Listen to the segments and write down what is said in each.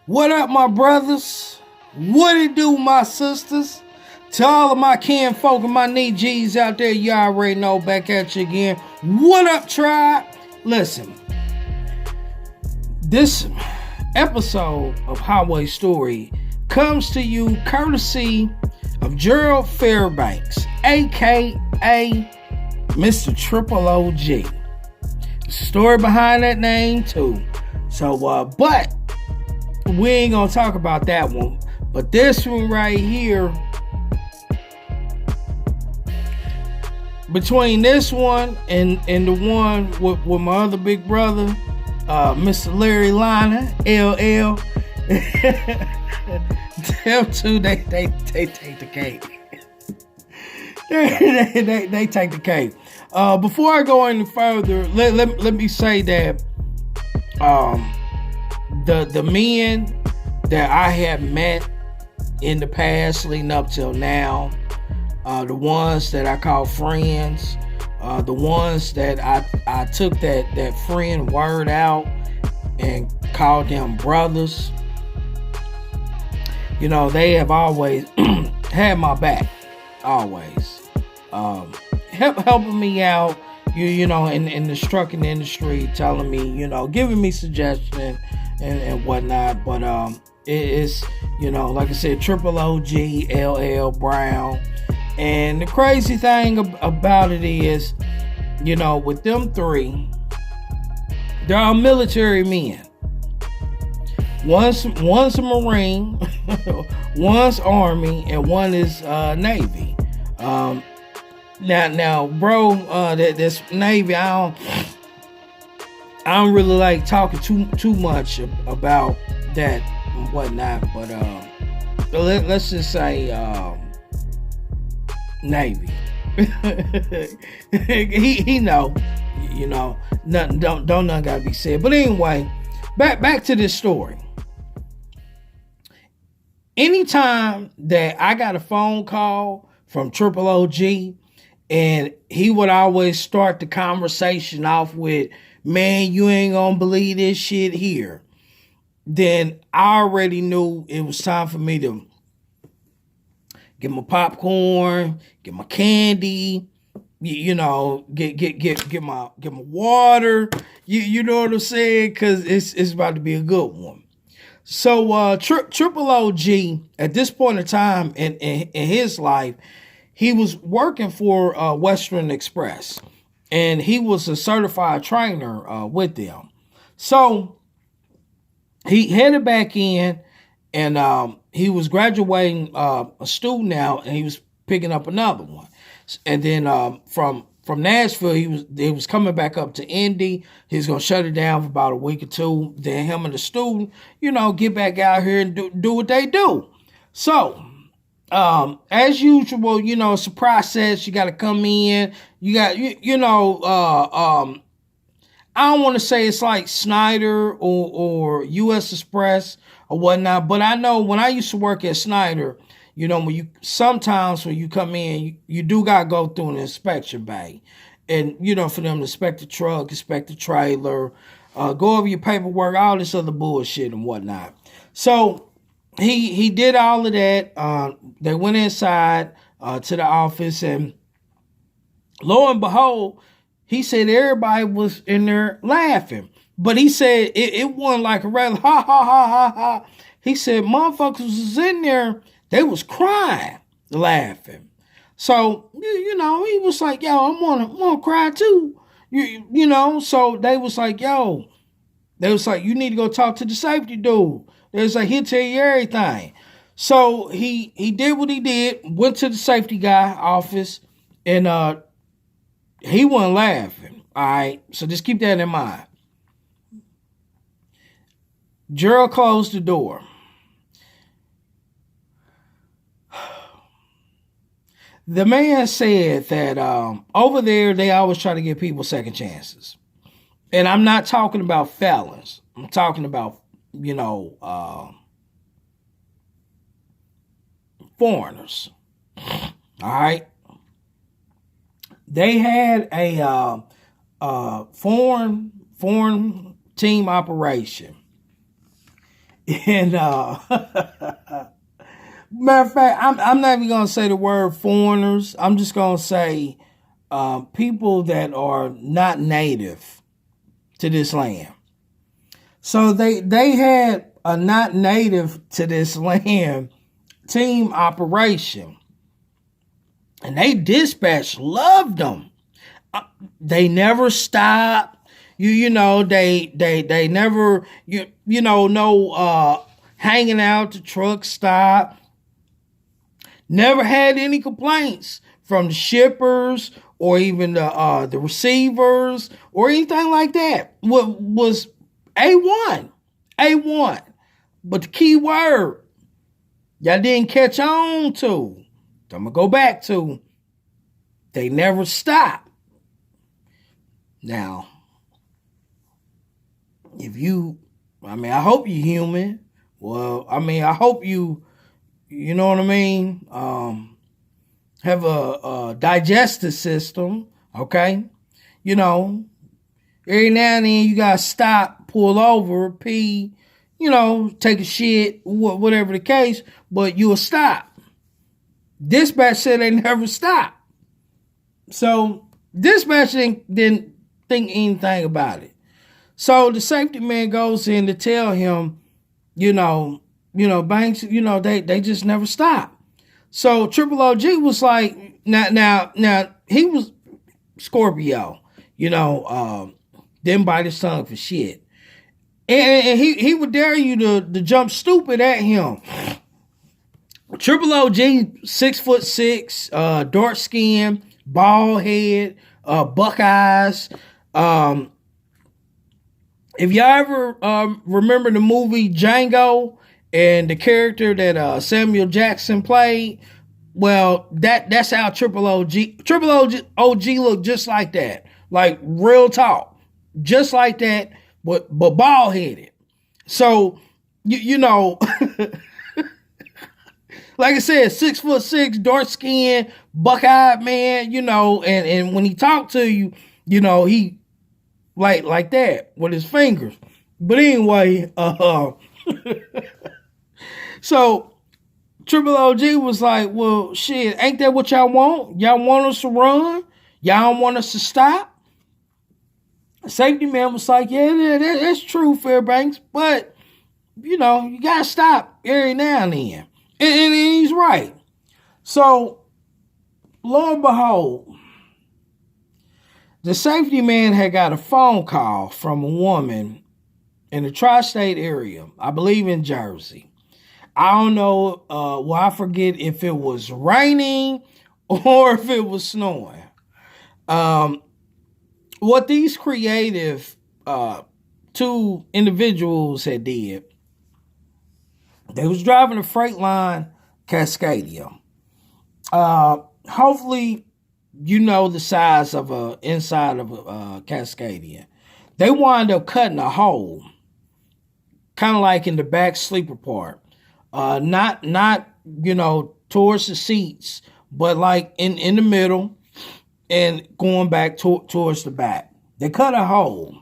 What up, my brothers? What it do, my sisters? To all of my kin folk and my knee G's out there, you already know, back at you again. What up, tribe? Listen, this episode of Highway Story comes to you courtesy of Gerald Fairbanks, aka Mr. Triple OG. There's a story behind that name too. So, but we ain't gonna talk about that one. But this one right here, between this one and the one with my other big brother, Mr. Larry Liner, LL, them two, they take the cake. they take the cake. Before I go any further, let me say that the men that I have met in the past leading up till now, the ones that I call friends, the ones that I took that friend word out and called them brothers, you know, they have always had my back, always, helping me out, you know, in the trucking industry, telling me, you know, giving me suggestions and whatnot. But it's, you know, like I said, Triple OG, LL Brown. And the crazy thing about it is, you know, with them three, they're all military men. One's a Marine, one's Army, and one is Navy. Now, bro, this Navy, I don't really like talking too much about that and whatnot, but let's just say Navy. he know, you know, nothing gotta be said. But anyway, back to this story. Anytime that I got a phone call from Triple OG, and he would always start the conversation off with, "Man, you ain't gonna believe this shit here," then I already knew it was time for me to get my popcorn, get my candy, you know, get my water, you know what I'm saying? Because it's about to be a good one. So Triple OG, at this point in time in his life, he was working for Western Express, and he was a certified trainer with them. So he headed back in, and he was graduating a student out, and he was picking up another one. And then from Nashville, he was coming back up to Indy. He was gonna shut it down for about a week or two. Then him and the student, you know, get back out here and do what they do. So as usual, you know, it's a process. You got to come in. You got you know. I don't want to say it's like Snyder or U.S. Express or whatnot, but I know when I used to work at Snyder, you know, when you come in, you do got to go through an inspection bay. And, you know, for them to inspect the truck, inspect the trailer, go over your paperwork, all this other bullshit and whatnot. So he did all of that. They went inside to the office, and lo and behold, he said everybody was in there laughing. But he said it wasn't like a regular ha ha ha ha ha. He said motherfuckers was in there, they was crying, laughing. So, you know, he was like, "Yo, I wanna cry too." You know, so they was like, "Yo," they was like, "You need to go talk to the safety dude." They was like, "He'll tell you everything." So he did what he did, went to the safety guy office, and he wasn't laughing. All right, so just keep that in mind. Gerald closed the door. The man said that over there they always try to give people second chances, and I'm not talking about felons. I'm talking about, you know, foreigners. All right. They had a foreign team operation And matter of fact, I'm not even gonna say the word foreigners. I'm just gonna say people that are not native to this land. So they had a not native to this land team operation, and they dispatch loved them. They never stopped. They never no hanging out the truck stop. Never had any complaints from the shippers or even the receivers or anything like that. What was A1, A1. But the key word y'all didn't catch on to, I'm gonna go back to, they never stop. Now, I hope you're human. Well, I hope you know what I mean, have a digestive system, okay? You know, every now and then you gotta stop, pull over, pee, take a shit, whatever the case, but you'll stop. Dispatch said they never stop. So dispatch didn't think anything about it. So the safety man goes in to tell him, Banks, they just never stop. So Triple OG was like, now he was Scorpio, didn't bite his tongue for shit. And he would dare you to jump stupid at him. Triple OG, 6'6", dark skin, bald head, buck eyes. If y'all ever remember the movie Django and the character that Samuel Jackson played, well, that's how Triple OG looked just like that, like real talk, just like that, but bald headed. So like I said, 6'6", dark skin, buck eyed man, and when he talked to you, he like that with his fingers. But anyway, so Triple OG was like, well, shit, ain't that what y'all want? Y'all want us to run? Y'all don't want us to stop? Safety man was like, yeah, that's true, Fairbanks, but, you gotta stop every now and then. And he's right. So, lo and behold, the safety man had got a phone call from a woman in the tri-state area, I believe in Jersey. I don't know, I forget if it was raining or if it was snowing. What these creative two individuals had did, they was driving a Freightliner Cascadia. Hopefully, the size of inside of a Cascadia. They wind up cutting a hole, kind of like in the back sleeper part. Not towards the seats, but like in the middle and going back towards the back. They cut a hole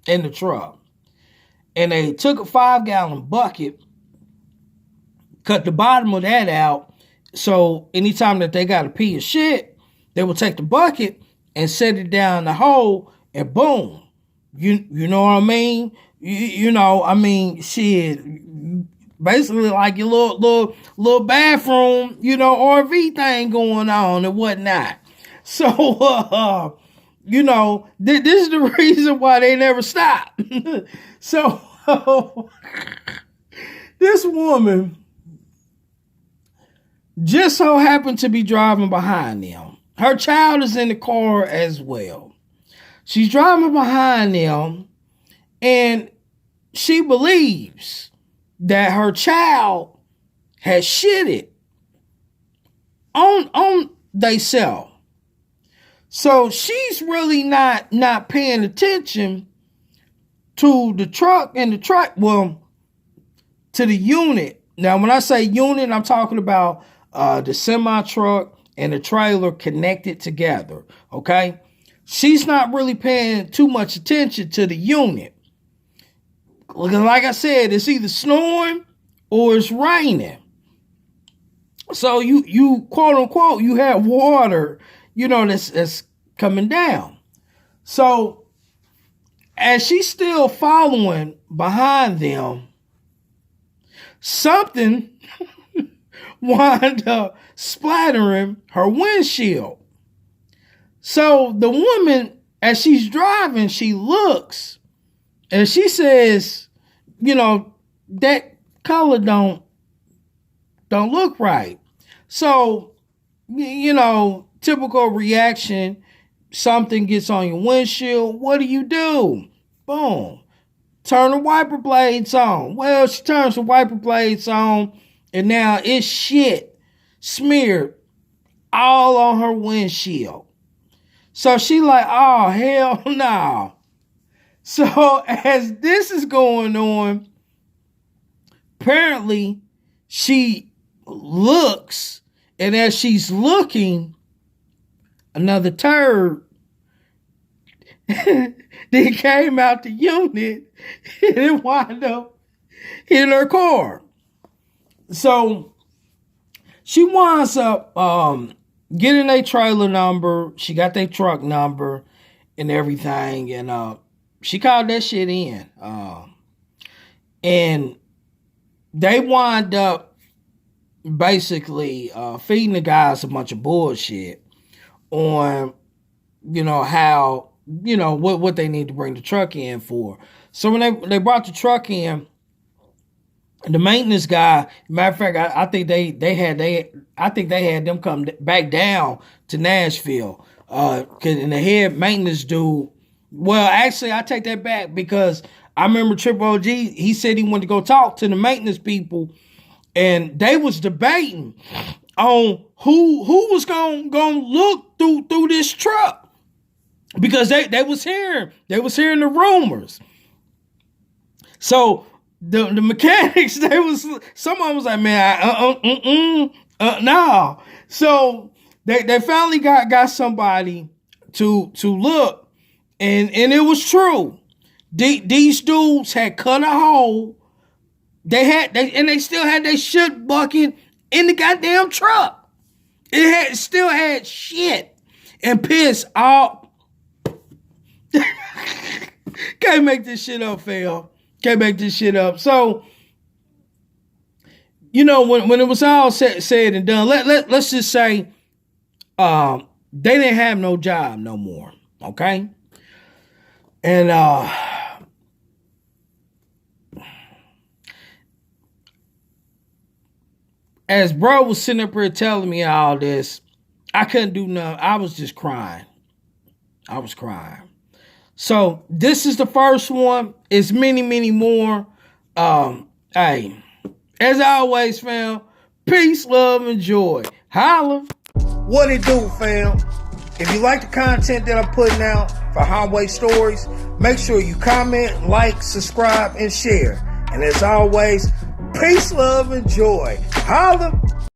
in the truck, and they took a 5-gallon bucket, cut the bottom of that out, so anytime that they got to pee or shit, they would take the bucket and set it down the hole, and boom, you know what I mean? Shit, basically like your little bathroom, RV thing going on and whatnot. So, this is the reason why they never stop. So, this woman just so happened to be driving behind them. Her child is in the car as well. She's driving behind them, and she believes that her child has shitted on theyself. So she's really not paying attention to the truck and to the unit. Now, when I say unit, I'm talking about the semi-truck and the trailer connected together, okay? She's not really paying too much attention to the unit. like I said, it's either snowing or it's raining. So you quote unquote, you have water, that's coming down. So as she's still following behind them, something wound up splattering her windshield. So the woman, as she's driving, she looks and she says, that color don't look right. So, typical reaction, something gets on your windshield. What do? Boom. Turn the wiper blades on. Well, she turns the wiper blades on, and now it's shit smeared all on her windshield. So she like, oh, hell no. So as this is going on, apparently she looks, and as she's looking, another turd then came out the unit and it wound up in her car. So she winds up getting a trailer number. She got their truck number and everything, and she called that shit in. And they wind up basically feeding the guys a bunch of bullshit on, how, what they need to bring the truck in for. So when they brought the truck in, the maintenance guy, matter of fact, I think they had them come back down to Nashville. And the head maintenance dude, well, actually, I take that back, because I remember Triple OG, he said he wanted to go talk to the maintenance people, and they was debating on who was gonna look through this truck, because they was hearing the rumors. So the mechanics, some of them was like, man, no. So they finally got somebody to look, and it was true. These dudes had cut a hole. They still had their shit bucket in the goddamn truck. It still had shit and piss all. Can't make this shit up, fam. Can't make this shit up. So, when it was all said and done, let's just say they didn't have no job no more. Okay? And as bro was sitting up here telling me all this, I couldn't do nothing. I was just crying. I was crying. So this is the first one. It's many, many more. Hey, as always, fam, peace, love, and joy. Holla. What it do, fam? If you like the content that I'm putting out for Highway Stories, make sure you comment, like, subscribe, and share. And as always, peace, love, and joy. Holla.